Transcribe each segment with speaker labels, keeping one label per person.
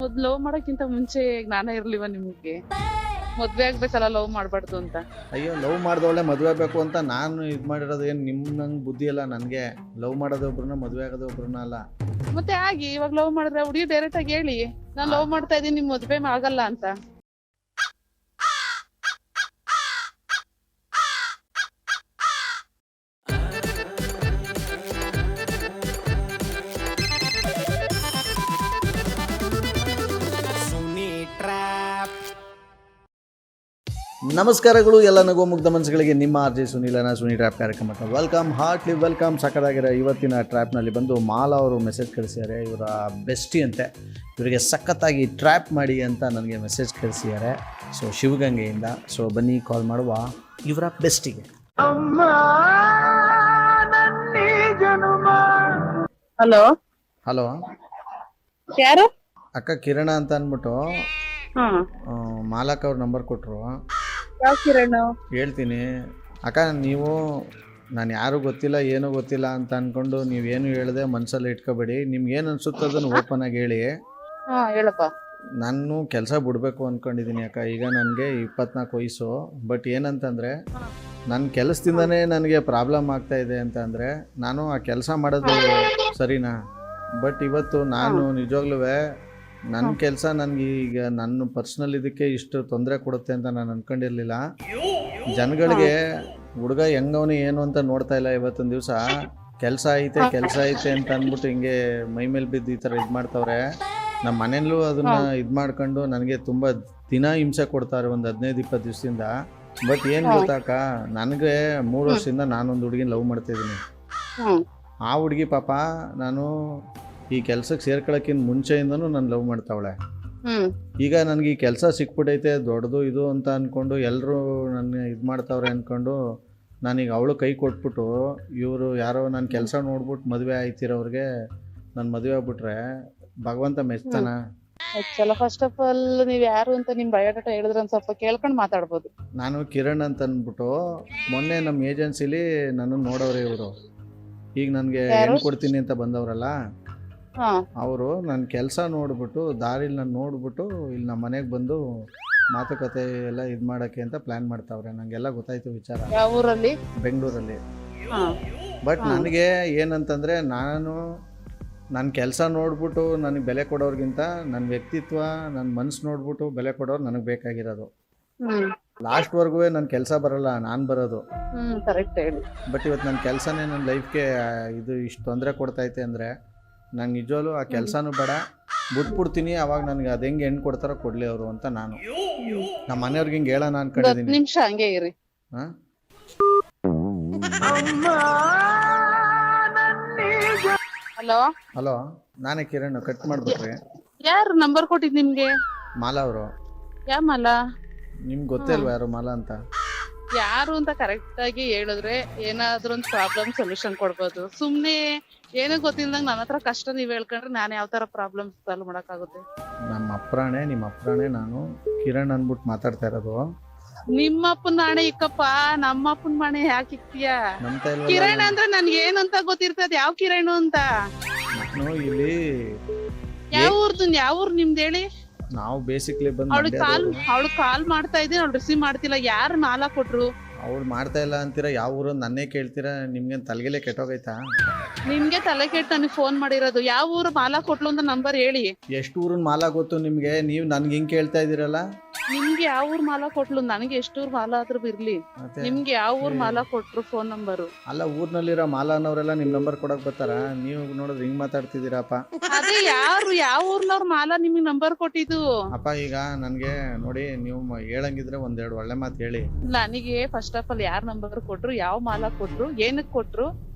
Speaker 1: ಮೊದ್ಲು ಲವ್ ಮಾಡಕ್ಕಿಂತ ಮುಂಚೆ ಜ್ಞಾನ ಇರ್ಲಿವ ನಿಮ್ಗೆ? ಮದ್ವೆ ಆಗ್ಬೇಕಲ್ಲ ಲವ್ ಮಾಡ್ಬಾರ್ದು ಅಂತ.
Speaker 2: ಅಯ್ಯೋ, ಲವ್ ಮಾಡಿದವಳೆ ಮದುವೆ ಆಗಬೇಕು ಅಂತ ನಾನು ಇದು ಮಾಡಿರೋದು. ಏನು ನಂಗೆ ಬುದ್ಧಿ ಅಲ್ಲ ನನಗೆ. ಲವ್ ಮಾಡೋದೊಬ್ರನ್ನ ಮದುವೆ ಆಗೋದೊಬ್ರನ್ನ ಅಲ್ಲ.
Speaker 1: ಮತ್ತೆ ಆಗಿ ಇವಾಗ ಲವ್ ಮಾಡಿದ್ರೆ ಹುಡುಗಿ ಡೈರೆಕ್ಟ್ ಆಗಿ ಹೇಳಿ, ನಾನ್ ಲವ್ ಮಾಡ್ತಾ ಇದೀನಿ, ನಿಮ್ ಮದ್ವೆ ಆಗಲ್ಲ ಅಂತ.
Speaker 2: ನಮಸ್ಕಾರಗಳು ಎಲ್ಲ ನಗೋ ಮುಗ್ಧ ಮನಸ್ಸುಗಳಿಗೆ. ನಿಮ್ಮ RJ ಸುನೀಲನ ಸುನಿ ಟ್ರ್ಯಾಪ್ ಕಾರ್ಯಕ್ರಮಕ್ಕೆ ವೆಲ್ಕಮ್, ಹಾರ್ಟ್ಲಿ ವೆಲ್ಕಮ್. ಸಕ್ಕತ್ತಾಗಿರೋ ಇವತ್ತಿನ ಟ್ರ್ಯಾಪ್ನಲ್ಲಿ ಬಂದು ಮಾಲಾ ಅವರು ಮೆಸೇಜ್ ಕಳಿಸಿದ್ದಾರೆ. ಇವರ ಬೆಸ್ಟಿ ಅಂತೆ, ಇವರಿಗೆ ಸಖತ್ತಾಗಿ ಟ್ರ್ಯಾಪ್ ಮಾಡಿ ಅಂತ ನನಗೆ ಮೆಸೇಜ್ ಕಳಿಸಿದ್ದಾರೆ. ಸೊ ಶಿವಗಂಗೆಯಿಂದ. ಸೊ ಬನ್ನಿ ಕಾಲ್ ಮಾಡುವ ಇವರ ಬೆಸ್ಟಿಗೆ.
Speaker 1: ಹಲೋ
Speaker 2: ಹಲೋ
Speaker 1: ಯಾರು?
Speaker 2: ಅಕ್ಕ ಕಿರಣ ಅಂತ ಅಂದ್ಬಿಟ್ಟು ಮಾಲಕ್ ಅವ್ರ ನಂಬರ್ ಕೊಟ್ಟರು.
Speaker 1: ಯಾವ ಕಿರಣ್?
Speaker 2: ಹೇಳ್ತೀನಿ ಅಕ್ಕ. ನೀವು ನಾನು ಯಾರೂ ಗೊತ್ತಿಲ್ಲ, ಏನೂ ಗೊತ್ತಿಲ್ಲ ಅಂತ ಅಂದ್ಕೊಂಡು ನೀವೇನು ಹೇಳಿದೆ ಮನಸ್ಸಲ್ಲಿ ಇಟ್ಕೋಬೇಡಿ. ನಿಮ್ಗೆ ಏನು ಅನಿಸುತ್ತೋ ಅದನ್ನು ಓಪನ್ ಆಗಿ ಹೇಳಿ.
Speaker 1: ಹೇಳಪ್ಪ.
Speaker 2: ನಾನು ಕೆಲಸ ಬಿಡಬೇಕು ಅಂದ್ಕೊಂಡಿದ್ದೀನಿ ಅಕ್ಕ. ಈಗ ನನಗೆ 24 ವಯಸ್ಸು. ಬಟ್ ಏನಂತಂದರೆ ನನ್ನ ಕೆಲಸದಿಂದನೇ ನನಗೆ ಪ್ರಾಬ್ಲಮ್ ಆಗ್ತಾಯಿದೆ ಅಂತ ಅಂದರೆ ನಾನು ಆ ಕೆಲಸ ಮಾಡೋದು ಸರಿನಾ? ಬಟ್ ಇವತ್ತು ನಾನು ನಿಜವಾಗ್ಲೂ ನನ್ನ ಕೆಲಸ ನನಗೆ ಈಗ ನನ್ನ ಪರ್ಸ್ನಲ್ ಇದಕ್ಕೆ ಇಷ್ಟು ತೊಂದರೆ ಕೊಡುತ್ತೆ ಅಂತ ನಾನು ಅಂದ್ಕೊಂಡಿರಲಿಲ್ಲ. ಜನಗಳಿಗೆ ಹುಡುಗ ಹೆಂಗವನು ಏನು ಅಂತ ನೋಡ್ತಾ ಇಲ್ಲ. ಇವತ್ತೊಂದು ದಿವಸ ಕೆಲಸ ಐತೆ ಅಂತ ಅಂದ್ಬಿಟ್ಟು ಹಿಂಗೆ ಮೈ ಮೇಲೆ ಬಿದ್ದು ಈ ಥರ ಇದು ಮಾಡ್ತವ್ರೆ. ನಮ್ಮ ಮನೆಯಲ್ಲೂ ಅದನ್ನು ಇದು ಮಾಡ್ಕೊಂಡು ನನಗೆ ತುಂಬ ದಿನ ಹಿಂಸೆ ಕೊಡ್ತಾರೆ, ಒಂದು 15-20 ದಿವಸದಿಂದ. ಬಟ್ ಏನು ಗೊತ್ತಾಕ, ನನಗೆ 3 ವರ್ಷದಿಂದ ನಾನೊಂದು ಹುಡುಗಿನ ಲವ್ ಮಾಡ್ತಾಯಿದ್ದೀನಿ. ಆ ಹುಡುಗಿ ಪಾಪ ನಾನು ಈ ಕೆಲ್ಸಕ್ಕೆ ಸೇರ್ಕೊಳ್ಳೋಕ್ಕಿಂತ ಮುಂಚೆಯಿಂದನೂ ನಾನು ಲವ್ ಮಾಡ್ತಾವಳೆ. ಈಗ ನನಗೆ ಈ ಕೆಲಸ ಸಿಕ್ಬಿಟ್ಟೈತೆ ದೊಡ್ಡದು ಇದು ಅಂತ ಅಂದ್ಕೊಂಡು ಎಲ್ಲರೂ ನನ್ನ ಇದು ಮಾಡ್ತಾವ್ರೆ ಅಂದ್ಕೊಂಡು ನಾನೀಗ ಅವಳು ಕೈ ಕೊಟ್ಬಿಟ್ಟು ಇವರು ಯಾರೋ ನನ್ನ ಕೆಲಸ ನೋಡ್ಬಿಟ್ಟು ಮದುವೆ ಆಯ್ತಿರೋರಿಗೆ ನಾನು ಮದುವೆ ಆಗ್ಬಿಟ್ರೆ ಭಗವಂತ ಮೆಚ್ತಾನ?
Speaker 1: ಚಲೋ, ಫಸ್ಟ್ ಆಫ್ ಆಲ್ ನೀವ್ ಯಾರು ಅಂತ ನಿಮ್ ಬಯೋಡಾಟಾ ಹೇಳಿದ್ರೆ ಒಂದು ಸ್ವಲ್ಪ ಕೇಳ್ಕೊಂಡು ಮಾತಾಡ್ಬೋದು.
Speaker 2: ನಾನು ಕಿರಣ್ ಅಂತ ಅಂದ್ಬಿಟ್ಟು ಮೊನ್ನೆ ನಮ್ಮ ಏಜೆನ್ಸಿಲಿ ನನ್ನ ನೋಡೋರೆ ಇವರು. ಈಗ ನನಗೆ ಹೆಣ್ಣು ಕೊಡ್ತೀನಿ ಅಂತ ಬಂದವರಲ್ಲ ಅವರು ನನ್ನ ಕೆಲಸ ನೋಡ್ಬಿಟ್ಟು ದಾರಿಲಿ ನಾನು ನೋಡ್ಬಿಟ್ಟು ಇಲ್ಲಿ ನಮ್ಮ ಮನೆಗೆ ಬಂದು ಮಾತುಕತೆ ಎಲ್ಲ ಇದು ಮಾಡೋಕ್ಕೆ ಅಂತ ಪ್ಲ್ಯಾನ್ ಮಾಡ್ತಾವ್ರೆ. ನನಗೆಲ್ಲ ಗೊತ್ತಾಯ್ತು ವಿಚಾರ.
Speaker 1: ಯಾವ ಊರಲ್ಲಿ?
Speaker 2: ಬೆಂಗಳೂರಲ್ಲಿ. ಬಟ್ ನನಗೆ ಏನಂತಂದರೆ ನಾನು ನನ್ನ ಕೆಲಸ ನೋಡ್ಬಿಟ್ಟು ನನಗೆ ಬೆಲೆ ಕೊಡೋರ್ಗಿಂತ ನನ್ನ ವ್ಯಕ್ತಿತ್ವ, ನನ್ನ ಮನಸ್ಸು ನೋಡ್ಬಿಟ್ಟು ಬೆಲೆ ಕೊಡೋರು ನನಗೆ ಬೇಕಾಗಿರೋದು. ಲಾಸ್ಟ್ವರೆಗೂ ನನ್ನ ಕೆಲಸ ಬರಲ್ಲ, ನಾನು ಬರೋದು. ಬಟ್ ಇವತ್ತು ನನ್ನ ಕೆಲಸನೇ ನನ್ನ ಲೈಫ್ಗೆ ಇದು ಇಷ್ಟು ತೊಂದರೆ ಕೊಡ್ತೈತೆ ಅಂದರೆ ನಂಗೆ ನಿಜವಲ್ಲೂ ಆ ಕೆಲಸನೂ ಬೇಡ, ಬಿಟ್ಬಿಡ್ತೀನಿ. ಅವಾಗ ನನಗೆ ಅದು ಹೆಂಗೆ ಹೆಣ್ಣು ಕೊಡ್ತಾರೋ ಕೊಡಲಿ ಅವರು ಅಂತ ನಾನು ನಮ್ಮ ಮನೆಯವ್ರಿಗೆ ಹಿಂಗೆ ಹೇಳೋಣ ಅನ್ಕೊಂಡಿದ್ದೀನಿ.
Speaker 1: ನಿಮಿಷ ಹಂಗೆ ಇರಿ. ಹಲೋ
Speaker 2: ಹಲೋ, ನಾನೇ ಕಿರಣ್. ಕಟ್ ಮಾಡ್ಬಿಟ್ರಿ.
Speaker 1: ಯಾರು ನಂಬರ್ ಕೊಟ್ಟಿದ್ ನಿಮ್ಗೆ?
Speaker 2: ಮಾಲಾ ಅವರು.
Speaker 1: ಯಾವ ಮಾಲಾ?
Speaker 2: ನಿಮ್ಗೆ ಗೊತ್ತೇ ಅಲ್ವಾ ಯಾರು ಮಾಲಾ ಅಂತ?
Speaker 1: ಯಾರು ಅಂತ ಕರೆಕ್ಟ್ ಆಗಿ ಹೇಳಿದ್ರೆ ಏನಾದ್ರೂ ಒಂದು ಪ್ರಾಬ್ಲಮ್ ಸೊಲ್ಯೂಷನ್ ಕೊಡ್ಬೋದು. ಸುಮ್ನೆ ಏನೋ ಗೊತ್ತಿಲ್ದಂಗ ನನ್ನ ಹತ್ರ ಕಷ್ಟ ನೀವ್ ಹೇಳ್ಕೊಂಡ್ರೆ ನಾನು ಯಾವ ತರ ಪ್ರಾಬ್ಲಮ್ ಸಾಲ್ವ್ ಮಾಡಕ್ಕಾಗುತ್ತೆ?
Speaker 2: ನಿಮ್ಮ ಅಪ್ರಾಣೆ ನಾನು ಕಿರಣ್ ಅಂದ್ಬಿಟ್ಟು ಮಾತಾಡ್ತಾ ಇರೋದು.
Speaker 1: ನಿಮ್ಮಪ್ಪನ ನಾಣೆ ಇಕ್ಕಪ್ಪ, ನಮ್ಮಪ್ಪನ ಮನೆ ಯಾಕೆ ಇಕ್ತೀಯ? ಕಿರಣ್ ಅಂದ್ರೆ ನನ್ಗೆ ಏನಂತ ಗೊತ್ತಿರ್ತದ, ಯಾವ ಕಿರಣ್ ಅಂತ?
Speaker 2: ನಾನು ಇಲ್ಲಿ
Speaker 1: ಯಾವ ಊರ್ ನಿಮ್ದು ಹೇಳಿ?
Speaker 2: ನಾವು ಬೇಸಿಕ್ಲಿ ಬಂದು
Speaker 1: ಅವಳು ಕಾಲ್ ಮಾಡ್ತಾ ಇದ್ದೀನಿ, ಅವ್ಳು ರಿಸೀವ್ ಮಾಡ್ತಿಲ್ಲ. ಯಾರು ಮಾಲಾ ಕೊಟ್ರು?
Speaker 2: ಅವ್ಳು ಮಾಡ್ತಾ ಇಲ್ಲ ಅಂತೀರಾ? ಯಾವ ಊರು ನನ್ನೇ ಕೇಳ್ತೀರಾ? ನಿಮ್ಗೆ ತಲೆಗೆಲೆ ಕೆಟ್ಟೋಗೈತಾ?
Speaker 1: ನಿಮ್ಗೆ ತಲೆ ಕೆಟ್ಟ ನನಗೆ ಫೋನ್ ಮಾಡಿರೋದು. ಯಾವ ಊರು ಮಾಲಾ ಕೊಟ್ಲು ಅಂತ ನಂಬರ್ ಹೇಳಿ.
Speaker 2: ಎಷ್ಟು ಊರಿನ ಮಾಲಾ ಗೊತ್ತು ನಿಮ್ಗೆ? ನೀವು ನನ್ಗೆ ಹಿಂಗ್ ಕೇಳ್ತಾ ಇದೀರಲ್ಲ.
Speaker 1: ನಿಮ್ಗೆ ಯಾವ ಊರ್ ಮಾಲಾ ಕೊಟ್ಲು? ನನಗೆ ಎಷ್ಟು ಊರ್ ಮಾಲಾ ಆದ್ರೂ ಇರ್ಲಿ, ನಿಮ್ಗೆ ಯಾವ ಊರ್ ಮಾಲಾ ಕೊಟ್ರು ಫೋನ್ ನಂಬರು? ಅಲ್ಲ,
Speaker 2: ಊರ್ನಲ್ಲಿರೋ ಮಾಲಾ ಅನ್ನೋರೆಲ್ಲ ನಿಮ್ ನಂಬರ್ ಕೊಡಕ್ ಬರ್ತಾರ? ನೀವು ನೋಡಿದ್ರೆ ಹಿಂಗ್ ಮಾತಾಡ್ತಿದ್ದೀರಪ್ಪ.
Speaker 1: ಅದೇ ಯಾರು ಯಾವ ಊರ್ನವ್ರ ಮಾಲಾ ನಿಮ್ಗೆ ನಂಬರ್ ಕೊಟ್ಟಿದ್ದು?
Speaker 2: ಅಪ್ಪ ಈಗ ನನ್ಗೆ ನೋಡಿ, ನೀವು ಹೇಳಂಗಿದ್ರೆ ಒಂದೆರಡು ಒಳ್ಳೆ ಮಾತು ಹೇಳಿ.
Speaker 1: ನನಗೆ ಫಸ್ಟ್ ಆಫ್ ಆಲ್ ಯಾರ್ ನಂಬರ್ ಕೊಟ್ರು, ಯಾವ ಮಾಲಾ ಕೊಟ್ರು, ಏನಕ್ ಕೊಟ್ರು,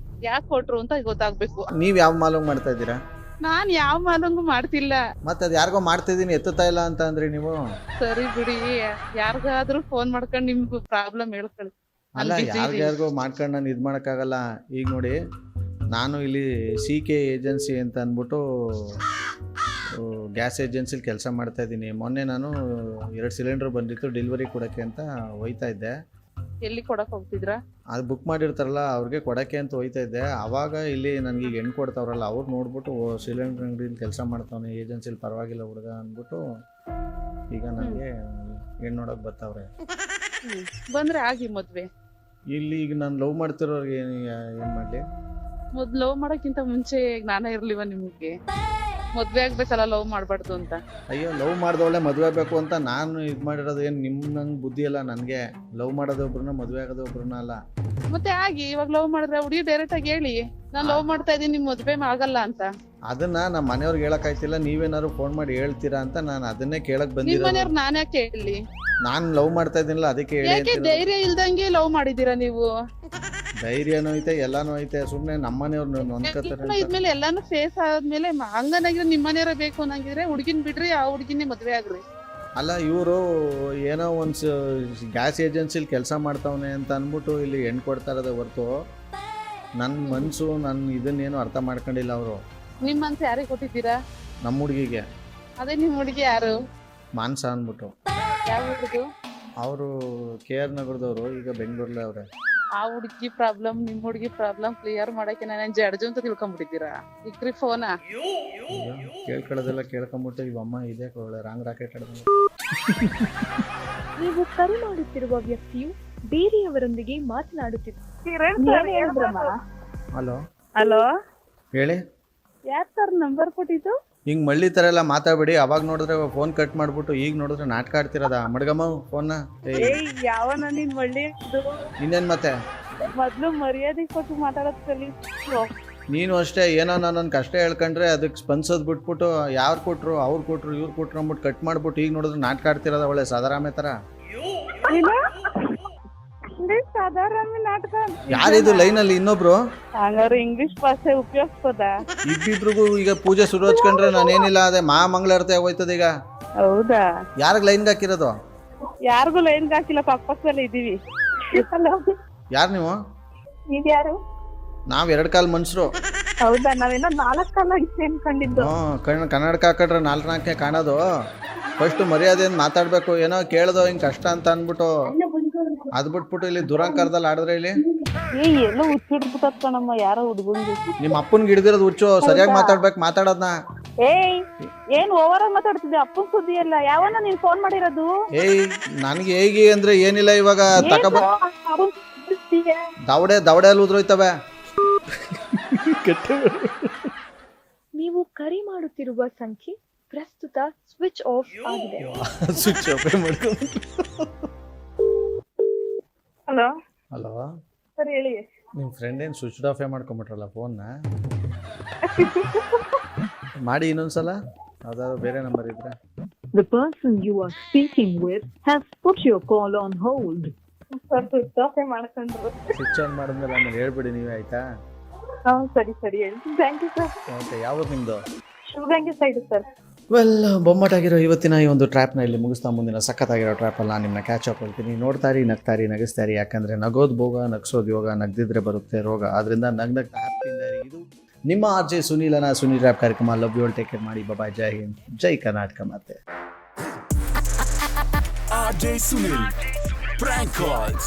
Speaker 1: ಯಾಕೆ ಕೊಟ್ರು ಅಂತ ಗೊತ್ತಾಗ್ಬೇಕು.
Speaker 2: ನೀವ್ ಯಾವ ಮಾಲಂಗ್ ಮಾಡ್ತಾ ಇದ್ದೀರಾ?
Speaker 1: ನಾನ್ ಯಾವ ಮಾಲಂಗು ಮಾಡ್ತಿಲ್ಲ.
Speaker 2: ಮತ್ತೆ ಅದ್ ಯಾರಿಗೋ ಮಾಡ್ತಿದೀನಿ ಎತ್ತುತ್ತಾ ಇಲ್ಲ ಅಂತ ಅಂದ್ರೆ ನೀವು?
Speaker 1: ಸರಿ ಬಿಡಿ, ಯಾರಿಗಾದ್ರೂ ಫೋನ್ ಮಾಡ್ಕೊಂಡು ನಿಮ್ಗೂ ಪ್ರಾಬ್ಲಮ್ ಹೇಳ್ಕೊಳ್ಳಿ.
Speaker 2: ಅಲ್ಲ, ಯಾರಿಗಾರಿಗೋ ಮಾಡ್ಕೊಂಡು ನಾನು ಇದು ಮಾಡೋಕ್ಕಾಗಲ್ಲ. ಈಗ ನೋಡಿ, ನಾನು ಇಲ್ಲಿ CK ಏಜೆನ್ಸಿ ಅಂತ ಅಂದ್ಬಿಟ್ಟು ಗ್ಯಾಸ್ ಏಜೆನ್ಸಿಲಿ ಕೆಲಸ ಮಾಡ್ತಾಯಿದ್ದೀನಿ. ಮೊನ್ನೆ ನಾನು 2 ಸಿಲಿಂಡ್ರ್ ಬಂದಿತ್ತು ಡೆಲಿವರಿ ಕೊಡೋಕ್ಕೆ ಅಂತ ಹೋಯ್ತಾ ಇದ್ದೆ.
Speaker 1: ಎಲ್ಲಿ ಕೊಡಕ್ ಹೋಗ್ತಿದ್ರಾ?
Speaker 2: ಅದು ಬುಕ್ ಮಾಡಿರ್ತಾರಲ್ಲ ಅವ್ರಿಗೆ ಕೊಡೋಕ್ಕೆ ಅಂತ ಹೋಯ್ತಾ ಇದ್ದೆ. ಆವಾಗ ಇಲ್ಲಿ ನನಗೆ ಈಗ ಹೆಣ್ಣು ಕೊಡ್ತಾವ್ರಲ್ಲ ಅವ್ರು ನೋಡ್ಬಿಟ್ಟು ಸಿಲಿಂಡರ್ ಅಂಗಡಿಲಿ ಕೆಲಸ ಮಾಡ್ತಾವನೆ ಏಜೆನ್ಸಿಲಿ ಪರವಾಗಿಲ್ಲ ಹುಡುಗ ಅಂದ್ಬಿಟ್ಟು ಈಗ ನನಗೆ ಹೆಣ್ಣು ನೋಡೋಕೆ ಬರ್ತಾವ್ರೆ.
Speaker 1: ಬಂದ್ರೆ ಆಗಿ ಮದ್ವೆ.
Speaker 2: ಇಲ್ಲಿ ಈಗ ನಾನು ಲವ್ ಮಾಡ್ತಿರೋರಿಗೆ ಏನು ಮಾಡಲಿ?
Speaker 1: ಮೊದ್ಲು ಲವ್ ಮಾಡಕ್ಕಿಂತ ಮುಂಚೆ ಜ್ಞಾನ ಇರ್ಲಿವ ನಿಮ್ಗೆ? ಮದ್ವೆ ಆಗ್ಬೇಕಲ್ಲ ಲವ್ ಮಾಡ್ಬಾರ್ದು ಅಂತ.
Speaker 2: ಅಯ್ಯೋ ಲವ್ ಮಾಡ್ದವಳೆ ಮದುವೆ ಆಗಬೇಕು ಅಂತ ನಾನು ಇದು ಮಾಡಿರೋದು. ಏನು ನಂಗೆ ಬುದ್ಧಿ ಅಲ್ಲ ನನಗೆ. ಲವ್ ಮಾಡೋದೊಬ್ರನ್ನ ಮದುವೆ ಆಗೋದೊಬ್ರನ್ನ ಅಲ್ಲ.
Speaker 1: ಮತ್ತೆ ಆಗಿ ಇವಾಗ ಲವ್ ಮಾಡಿದ್ರೆ ಹುಡುಗಿ ಡೈರೆಕ್ಟ್ ಆಗಿ ಹೇಳಿ ನಾನ್ ಲವ್ ಮಾಡ್ತಾ ಇದೀನಿ, ನಿಮ್ ಮದ್ವೆ ಆಗಲ್ಲ ಅಂತ.
Speaker 2: ಅದನ್ನ ನಮ್ಮ ಮನೆಯವ್ರಿಗೆ ಹೇಳಕ್ ಆಯ್ತಿಲ್ಲ, ನೀವೇನಾದ್ರು ಫೋನ್ ಮಾಡಿ ಹೇಳ್ತೀರಾ ಅಂತ ನಾನು ಅದನ್ನೇ ಕೇಳಕ್
Speaker 1: ನಿಮ್
Speaker 2: ಬಂದಿರೋದು.
Speaker 1: ಮನೆಯವ್ರ್ ನಾನ್ ಯಾಕೆ ಹೇಳಿ?
Speaker 2: ನಾನು ಲವ್ ಮಾಡ್ತಾ ಇದ್ದೀನಲ್ಲ ಅದಕ್ಕೆ ಹೇಳಿ
Speaker 1: ಯಾಕೆ
Speaker 2: ಅಂತಿರೋದು.
Speaker 1: ಧೈರ್ಯ ಇಲ್ದಂಗೆ ಲವ್ ಮಾಡಿದೀರಾ ನೀವು?
Speaker 2: ಧೈರ್ಯನೂ ಐತೆ ಎಲ್ಲಾನು ಐತೆ, ಸುಮ್ನೆ ನಮ್ಮ ಮನೆಯವ್ರು ನೊಂದ್ಕೋತಾರೆ.
Speaker 1: ಇದ್ಮೇಲೆ ಎಲ್ಲಾನು ಫೇಸ್ ಆದ್ಮೇಲೆ ಹಂಗನಾಗಿದ್ರೆ ನಿಮ್ ಮನೆಯವರೇ ಬೇಕು ಅನ್ನಂಗಿದ್ರೆ ಹುಡುಗಿನ್ ಬಿಡ್ರಿ, ಆ ಹುಡುಗಿನೇ ಮದ್ವೆ ಆಗ್ರಿ.
Speaker 2: ಅಲ್ಲ ಇವರು ಏನೋ ಒಂದು ಗ್ಯಾಸ್ ಏಜೆನ್ಸಿಲಿ ಕೆಲಸ ಮಾಡ್ತಾವನೆ ಅಂತ ಅಂದ್ಬಿಟ್ಟು ಇಲ್ಲಿ ಹೆಣ್ಣು ಕೊಡ್ತಾ ಇರೋದೇ ಹೊರ್ತು ನನ್ನ ಮನಸ್ಸು ನನ್ನ ಇದನ್ನೇನು ಅರ್ಥ ಮಾಡ್ಕೊಂಡಿಲ್ಲ ಅವರು.
Speaker 1: ನಿಮ್ ಮನ್ಸು ಯಾರಿಗೆ ಕೊಟ್ಟಿದ್ದೀರಾ?
Speaker 2: ನಮ್ಮ ಹುಡುಗಿಗೆ.
Speaker 1: ಅದೇ ನಿಮ್ ಹುಡುಗಿ ಯಾರು?
Speaker 2: ಮಾನ್ಸ ಅಂದ್ಬಿಟ್ಟು.
Speaker 1: ಯಾವ ಹುಡುಗ?
Speaker 2: ಅವರು KR ನಗರದವರು, ಈಗ ಬೆಂಗಳೂರಲ್ಲೇ ಅವ್ರೆ.
Speaker 1: ಆ ಹುಡುಗಿ ಪ್ರಾಬ್ಲಮ್ ನಿಮ್ ಹುಡುಗಿ ಪ್ರಾಬ್ಲಮ್ ಕ್ಲಿಯರ್ ಮಾಡಕ್ಕೆ ನಾನು ಜಡ್ಜು ಅಂತ ತಿಳ್ಕೊಂಡ್ಬಿಟ್ಟಿದ್ದೀರಾ? ಇಕ್ರಿ ಫೋನಾ
Speaker 2: ಕೇಳ್ಕೊಳ್ಳೋದೆಲ್ಲ ಕೇಳ್ಕೊಂಬಿಟ್ಟು ಇವಮ್ಮ ಇದೆ ರಾಂಗ್ ರಾಕೆಟ್ ಆಡಿದ.
Speaker 3: ನೀವು ಕರೆ ಮಾಡುತ್ತಿರುವ ವ್ಯಕ್ತಿಯು ಬೇರೆಯವರೊಂದಿಗೆ ಮಾತನಾಡುತ್ತಿದ್ದಾರೆ.
Speaker 2: ಹಲೋ
Speaker 1: ಹಲೋ,
Speaker 2: ಹೇಳಿ.
Speaker 1: ಯಾರ್ ಸರ್ ನಂಬರ್ ಕೊಟ್ಟಿದ್ದು?
Speaker 2: ಹಿಂಗೆ ಮಳ್ಳಿ ಥರ ಎಲ್ಲ ಮಾತಾಡ್ಬೇಡಿ. ಅವಾಗ ನೋಡಿದ್ರೆ ಫೋನ್ ಕಟ್ ಮಾಡ್ಬಿಟ್ಟು ಈಗ ನೋಡಿದ್ರೆ ನಾಟಕ ಆಡ್ತಿರೋದ ಮಡ್ಗಮ್ಮ ಫೋನ್ನ.
Speaker 1: ಯಾವನ ನಿನ್ ಒಳ್ಳೆ
Speaker 2: ಇನ್ನೇನು ಮತ್ತೆ
Speaker 1: ಮೊದ್ಲು ಮರ್ಯಾದೆ ಕೊಟ್ಟು ಮಾತಾಡೋದ್ ಕಲಿ.
Speaker 2: ನೀನು ಅಷ್ಟೇ ಏನೋ ನನ್ನ ಕಷ್ಟ ಹೇಳ್ಕೊಂಡ್ರೆ ಅದಕ್ಕೆ ಸ್ಪಂದಿಸೋದು ಬಿಟ್ಬಿಟ್ಟು ಯಾರು ಕೊಟ್ರು ಅವ್ರು ಕೊಟ್ರು ಇವ್ರು ಕೊಟ್ರು ಅಂದ್ಬಿಟ್ಟು ಕಟ್ ಮಾಡ್ಬಿಟ್ಟು ಈಗ ನೋಡಿದ್ರೆ ನಾಟಕ ಆಡ್ತಿರೋದ ಒಳ್ಳೆ ಸಾಧಾರಾಮೆ ಥರ.
Speaker 1: ಸಾಧಾರಣ ನಾಟಕ.
Speaker 2: ಯಾರಿದು ಲೈನಲ್ಲಿ ಇನ್ನೊಬ್ರು?
Speaker 1: ಹಂಗಾರೆ ಇಂಗ್ಲಿಷ್ ಭಾಷೆ ಉಪಯೋಗಿಸ್ಬೋದಾ?
Speaker 2: ಇಬ್ಬಿಬ್ರಿಗೂ ಈಗ ಪೂಜೆ ಶುರು ಹಚ್ಕೊಂಡ್ರೆ ನಾನೇನಿಲ್ಲ, ಅದೇ ಮಂಗಳಾರತಿ ಹೋಯ್ತದ ಈಗ.
Speaker 1: ಹೌದಾ?
Speaker 2: ಯಾರಿಗೆ ಲೈನ್ಗೆ ಹಾಕಿರೋದು?
Speaker 1: ಯಾರಿಗೂ ಲೈನ್ ಹಾಕಿಲ್ಲ, ಪಕ್ಕದಲ್ಲಿ ಇದೀವಿ.
Speaker 2: ಯಾರು ನೀವು?
Speaker 1: ನೀವ್ಯಾರು?
Speaker 2: ನಾವ್ 2 ಕಾಲ್ ಮನುಷ್ಯರು.
Speaker 1: ಹೌದಾ? ನಾವೇನೋ 4 ಕಾಲ ಅನ್ಕೊಂಡಿದ್ದು.
Speaker 2: ಕನ್ನಡಕ ಹಾಕಿದ್ರೆ 4 ಕಾಣೋದು. ಫಸ್ಟ್ ಮರ್ಯಾದೆಯಿಂದ ಮಾತಾಡ್ಬೇಕು. ಏನೋ ಕೇಳ್ದೋ ಹಿಂಗ್ ಕಷ್ಟ ಅಂತ ಅನ್ಬಿಟ್ಟು ಅದ್ ಬಿಟ್ಬಿಟ್ಟು ಇಲ್ಲಿ ದುರಂಕಾರದಲ್ಲಿ ಆಡಿದ್ರೆ ಇಲ್ಲಿ
Speaker 1: ಎಲ್ಲ ಹುಚ್ಚಿಡ್ಬಿಟ್ಟತ್ ಕಣಮ್ಮ ಯಾರೋ ಹುಡುಗಂಗೆ.
Speaker 2: ನಿಮ್ಮ ಅಪ್ಪನ್ಗೆ ಹಿಡಿದಿರೋದು ಹುಚ್ಚು. ಸರಿಯಾಗಿ ಮಾತಾಡ್ಬೇಕು ಮಾತಾಡೋದ್ನ.
Speaker 1: ಏನ್ ಓವರ್ ಆಗಿ ಮಾತಾಡ್ತಿದ್ದೆ? ಅಪ್ಪನ್ ಸುದ್ದಿ ಅಲ್ಲ. ಯಾವನ ನೀನ್ ಫೋನ್ ಮಾಡಿರೋದು?
Speaker 2: ನನಗೆ ಹೇಗೆ ಅಂದ್ರೆ ಏನಿಲ್ಲ, ಇವಾಗ ತಕಬ ದವಡೆ ಅಲ್ಲಿ ಉದ್ರೋಯ್ತವೆ.
Speaker 3: ನೀವು ಕರೆ ಮಾಡುತ್ತಿರುವ ಸಂಖ್ಯೆ ಪ್ರಸ್ತುತ ಸ್ವಿಚ್ ಆಫ್ ಆಗಿದೆ.
Speaker 2: ಸ್ವಿಚ್ ಆಫ್ ಮಾಡ್ಕೊಂಡು.
Speaker 1: ಹಲೋ
Speaker 2: ಹಲೋ
Speaker 1: ಸರ್ ಹೇಳಿ.
Speaker 2: ನಿಮ್ಮ ಫ್ರೆಂಡ್ ಏನು ಸ್ವಿಚ್ ಆಫ್ ಮಾಡ್ಕೊಂಬಿಟ್ರಲ್ಲ ಫೋನ್ನ? ಮಾಡಿ ಇನ್ನೊಂದ್ಸಲ ಯಾವ್ದಾದ್ರು ಬೇರೆ ನಂಬರ್ ಇದ್ರೆ.
Speaker 4: The person you are speaking with has put your call on hold.
Speaker 1: Sir switch off ಮಾಡ್ಕೊಂಡ್ರು.
Speaker 2: ಸ್ವಿಚ್ ಆನ್ ಮಾಡಿದ್ಮೇಲೆ ಆಮೇಲೆ ಹೇಳ್ಬಿಡಿ ನೀವೇ, ಆಯ್ತಾ?
Speaker 1: ಸರಿ ಹೇಳ್ತೀನಿ. Thank you sir.
Speaker 2: ಓಕೆ. ಯಾವ್ದು ನಿಮ್ಮದು?
Speaker 1: Shivagange side sir.
Speaker 2: ವೆಲ್, ಬೊಮ್ಮಟಾಗಿರೋ ಇವತ್ತಿನ ಈ ಒಂದು ಟ್ರ್ಯಾಪ್ನ ಇಲ್ಲಿ ಮುಗಿಸ್ತಾ ಮುಂದಿನ ಸಖತ್ತಾಗಿರೋ ಟ್ರ್ಯಾಪಲ್ಲಿ ನಾನು ನಿಮ್ಮನ್ನ ಕ್ಯಾಚ್ ಅಪ್ ಹೇಳ್ತೀನಿ. ನೋಡ್ತಾರಿ, ನಗ್ತಾರಿ, ನಗಿಸ್ತಾರಿ. ಯಾಕಂದರೆ ನಗೋದು ಭೋಗ, ನಗಿಸೋದು ಯೋಗ, ನಗ್ದಿದ್ರೆ ಬರುತ್ತೆ ರೋಗ. ಆದ್ದರಿಂದ ನಗ್ನಗ್ತಾ ಹ್ಯಾಪಿಯಿಂದ ಇದು ನಿಮ್ಮ RJ ಸುನೀಲನ ಸುನೀಲ್ ರ್ಯಾಪ್ ಕಾರ್ಯಕ್ರಮ. Love you all, take care ಮಾಡಿ. ಬಾಯ್, ಜೈ ಹಿಂದ್, ಜೈ ಕರ್ನಾಟಕ. ಮತ್ತೆ
Speaker 5: RJ Sunil Prank Calls.